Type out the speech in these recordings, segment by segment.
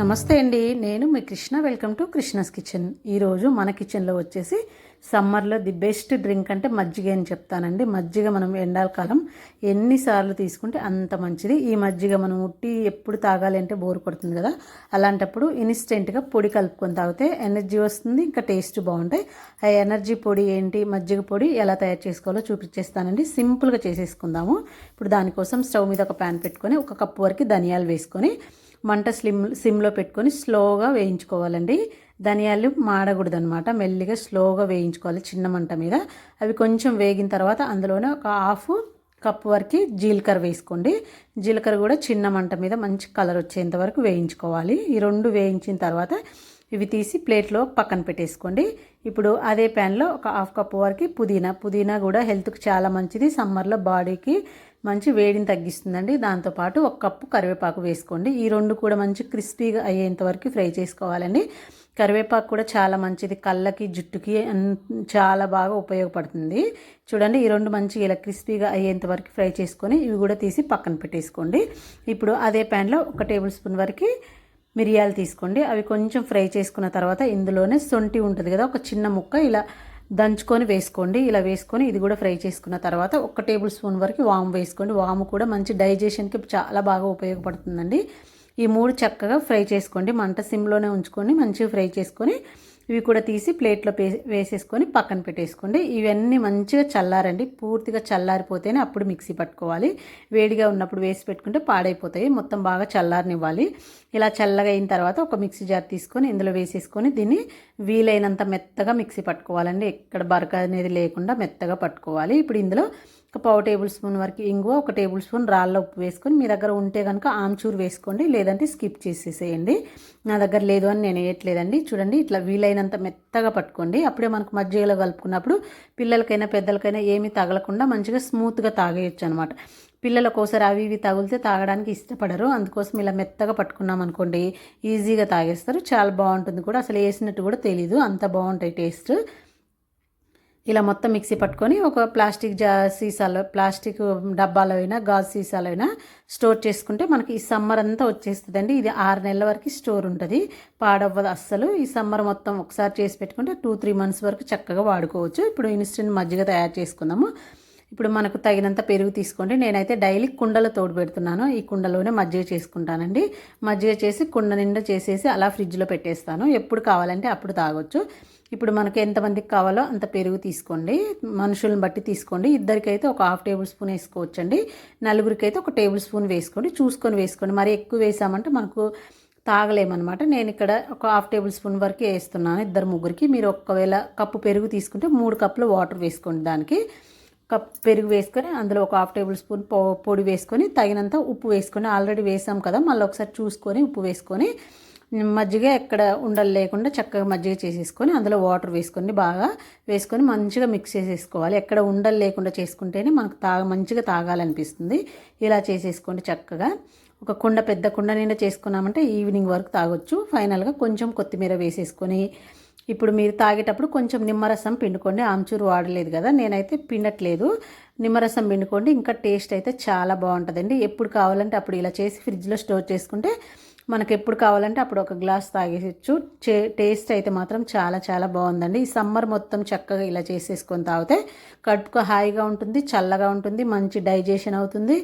నమస్తే అండి, నేను మీ Krishna. Welcome to Krishna's kitchen. ఈరోజు మన కిచెన్లో వచ్చేసి సమ్మర్లో ది బెస్ట్ డ్రింక్ అంటే మజ్జిగ అని చెప్తానండి. మజ్జిగ మనం ఎండాకాలం ఎన్నిసార్లు తీసుకుంటే అంత మంచిది. ఈ మజ్జిగ మనం ఉట్టి ఎప్పుడు తాగాలి అంటే బోర్ కొడుతుంది కదా, అలాంటప్పుడు ఇన్స్టెంట్గా పొడి కలుపుకొని తాగితే ఎనర్జీ వస్తుంది, ఇంకా టేస్ట్ బాగుంటాయి. ఆ ఎనర్జీ పొడి ఏంటి, మజ్జిగ పొడి ఎలా తయారు చేసుకోవాలో చూపించేస్తానండి. సింపుల్గా చేసేసుకుందాము. ఇప్పుడు దానికోసం స్టవ్ మీద ఒక ప్యాన్ పెట్టుకొని 1 కప్పు వరకు ధనియాలు వేసుకొని మంట సిమ్లో పెట్టుకొని స్లోగా వేయించుకోవాలండి. ధనియాలు మాడకూడదు అనమాట, మెల్లిగా స్లోగా వేయించుకోవాలి చిన్న మంట మీద. అవి కొంచెం వేగిన తర్వాత అందులోనే ఒక 1/2 కప్పు వరకు జీలకర్ర వేసుకోండి. జీలకర్ర కూడా చిన్న మంట మీద మంచి కలర్ వచ్చేంత వరకు వేయించుకోవాలి. ఈ రెండు వేయించిన తర్వాత ఇవి తీసి ప్లేట్లో పక్కన పెట్టేసుకోండి. ఇప్పుడు అదే ప్యాన్లో ఒక 1/2 కప్పు వరకు పుదీనా కూడా హెల్త్కి చాలా మంచిది. సమ్మర్లో బాడీకి మంచి వేడిని తగ్గిస్తుందండి. దాంతోపాటు 1 కప్పు కరివేపాకు వేసుకోండి. ఈ రెండు కూడా మంచి క్రిస్పీగా అయ్యేంత వరకు ఫ్రై చేసుకోవాలండి. కరివేపాకు కూడా చాలా మంచిది, కళ్ళకి జుట్టుకి చాలా బాగా ఉపయోగపడుతుంది. చూడండి, ఈ రెండు మంచిగా ఇలా క్రిస్పీగా అయ్యేంత వరకు ఫ్రై చేసుకొని ఇవి కూడా తీసి పక్కన పెట్టేసుకోండి. ఇప్పుడు అదే ప్యాన్లో 1 టేబుల్ స్పూన్ వరకు మిరియాలు తీసుకోండి. అవి కొంచెం ఫ్రై చేసుకున్న తర్వాత ఇందులోనే శొంఠి ఉంటుంది కదా, ఒక చిన్న ముక్క ఇలా దంచుకొని వేసుకోండి. ఇలా వేసుకొని ఇది కూడా ఫ్రై చేసుకున్న తర్వాత 1 టేబుల్ స్పూన్ వరకు వాము వేసుకోండి. వాము కూడా మంచి డైజెషన్కి చాలా బాగా ఉపయోగపడుతుందండి. ఈ 3 చక్కగా ఫ్రై చేసుకోండి. మంట సిమ్లోనే ఉంచుకొని మంచిగా ఫ్రై చేసుకొని ఇవి కూడా తీసి ప్లేట్లో వేసేసుకొని పక్కన పెట్టేసుకోండి. ఇవన్నీ మంచిగా చల్లారండి. పూర్తిగా చల్లారిపోతేనే అప్పుడు మిక్సీ పట్టుకోవాలి. వేడిగా ఉన్నప్పుడు వేసి పెట్టుకుంటే పాడైపోతాయి. మొత్తం బాగా చల్లారనివ్వాలి. ఇలా చల్లగా అయిన తర్వాత ఒక మిక్సీ జార్ తీసుకొని ఇందులో వేసేసుకొని దీన్ని వీలైనంత మెత్తగా మిక్సీ పట్టుకోవాలండి. ఎక్కడ బరక అనేది లేకుండా మెత్తగా పట్టుకోవాలి. ఇప్పుడు ఇందులో 1/4 టేబుల్ స్పూన్ వరకు ఇంగువ, 1 టేబుల్ స్పూన్ రాళ్ళ ఉప్పు వేసుకొని, మీ దగ్గర ఉంటే కనుక ఆమ్చూర్ వేసుకోండి, లేదంటే స్కిప్ చేసేసేయండి. నా దగ్గర లేదు అని నేను వేయట్లేదండి. చూడండి, ఇట్లా వీలైనంత మెత్తగా పట్టుకోండి. అప్పుడే మనకు మజ్జిగలో కలుపుకున్నప్పుడు పిల్లలకైనా పెద్దలకైనా ఏమీ తగలకుండా మంచిగా స్మూత్గా తాగేయచ్చు అనమాట. పిల్లలు ఒక్కోసారి అవి ఇవి తగిలితే తాగడానికి ఇష్టపడరు. అందుకోసం ఇలా మెత్తగా పట్టుకున్నాం అనుకోండి, ఈజీగా తాగేస్తారు. చాలా బాగుంటుంది కూడా, అసలు వేసినట్టు కూడా తెలీదు, అంత బాగుంటాయి టేస్ట్. ఇలా మొత్తం మిక్సీ పట్టుకొని ఒక ప్లాస్టిక్ ప్లాస్టిక్ డబ్బాలో అయినా గాజు సీసాలో అయినా స్టోర్ చేసుకుంటే మనకి ఈ సమ్మర్ అంతా వచ్చేస్తుందండి. ఇది 6 నెలల వరకు స్టోర్ ఉంటుంది, పాడవ్వదు అస్సలు. ఈ సమ్మర్ మొత్తం ఒకసారి చేసి పెట్టుకుంటే 2-3 మంత్స్ వరకు చక్కగా వాడుకోవచ్చు. ఇప్పుడు ఇన్స్టెంట్ మజ్జిగ తయారు చేసుకుందాము. ఇప్పుడు మనకు తగినంత పెరుగు తీసుకోండి. నేనైతే డైలీ కుండలో తోడు పెడుతున్నాను. ఈ కుండలోనే మజ్జిగ చేసుకుంటానండి. మజ్జిగ చేసి కుండ నిండా చేసేసి అలా ఫ్రిడ్జ్లో పెట్టేస్తాను. ఎప్పుడు కావాలంటే అప్పుడు తాగొచ్చు. ఇప్పుడు మనకు ఎంతమందికి కావాలో అంత పెరుగు తీసుకోండి, మనుషులను బట్టి తీసుకోండి. ఇద్దరికైతే ఒక 1/2 టేబుల్ స్పూన్ వేసుకోవచ్చండి. నలుగురికైతే 1 టేబుల్ స్పూన్ వేసుకోండి. చూసుకొని వేసుకోండి. మరి ఎక్కువ వేసామంటే మనకు తాగలేమన్నమాట. నేను ఇక్కడ ఒక 1/2 టేబుల్ స్పూన్ వరకు వేస్తున్నాను 2-3కి. మీరు ఒకవేళ కప్పు పెరుగు తీసుకుంటే 3 కప్పులు వాటర్ వేసుకోండి. దానికి కప్ పెరుగు వేసుకొని అందులో ఒక 1/2 టేబుల్ స్పూన్ పొడి వేసుకొని తగినంత ఉప్పు వేసుకొని, ఆల్రెడీ వేసాం కదా, మళ్ళీ ఒకసారి చూసుకొని ఉప్పు వేసుకొని మజ్జిగ ఎక్కడ ఉండలు లేకుండా చక్కగా మజ్జిగ చేసేసుకొని అందులో వాటర్ వేసుకొని బాగా వేసుకొని మంచిగా మిక్స్ చేసేసుకోవాలి. ఎక్కడ ఉండలు లేకుండా చేసుకుంటేనే మనకు మంచిగా తాగాలనిపిస్తుంది. ఇలా చేసేసుకోండి చక్కగా. ఒక పెద్ద కుండ నిండా చేసుకున్నామంటే ఈవినింగ్ వరకు తాగొచ్చు. ఫైనల్గా కొంచెం కొత్తిమీర వేసేసుకొని ఇప్పుడు మీరు తాగేటప్పుడు కొంచెం నిమ్మరసం పిండుకోండి. ఆమ్చూరు వాడలేదు కదా, నేనైతే పిండట్లేదు. నిమ్మరసం పిండుకోండి, ఇంకా టేస్ట్ అయితే చాలా బాగుంటుందండి. ఎప్పుడు కావాలంటే అప్పుడు ఇలా చేసి ఫ్రిడ్జ్లో స్టోర్ చేసుకుంటే మనకు ఎప్పుడు కావాలంటే అప్పుడు ఒక గ్లాస్ తాగేయచ్చు. టేస్ట్ అయితే మాత్రం చాలా చాలా బాగుందండి. ఈ సమ్మర్ మొత్తం చక్కగా ఇలా చేసేసుకొని తాగితే కడుపుకు హాయిగా ఉంటుంది, చల్లగా ఉంటుంది, మంచి డైజెషన్ అవుతుంది.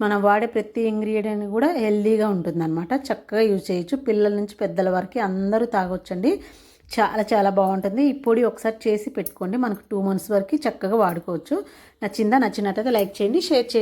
మనం వాడే ప్రతి ఇంగ్రీడియంట్ కూడా హెల్దీగా ఉంటుంది అనమాట. చక్కగా యూజ్ చేయొచ్చు. పిల్లల నుంచి పెద్దల వరకు అందరూ తాగొచ్చండి. చాలా చాలా బాగుంటుంది. ఈ పొడి ఒకసారి చేసి పెట్టుకోండి, మనకు 2 మంత్స్ వరకు చక్కగా వాడుకోవచ్చు. నచ్చినట్టయితే లైక్ చేయండి, షేర్ చేయండి.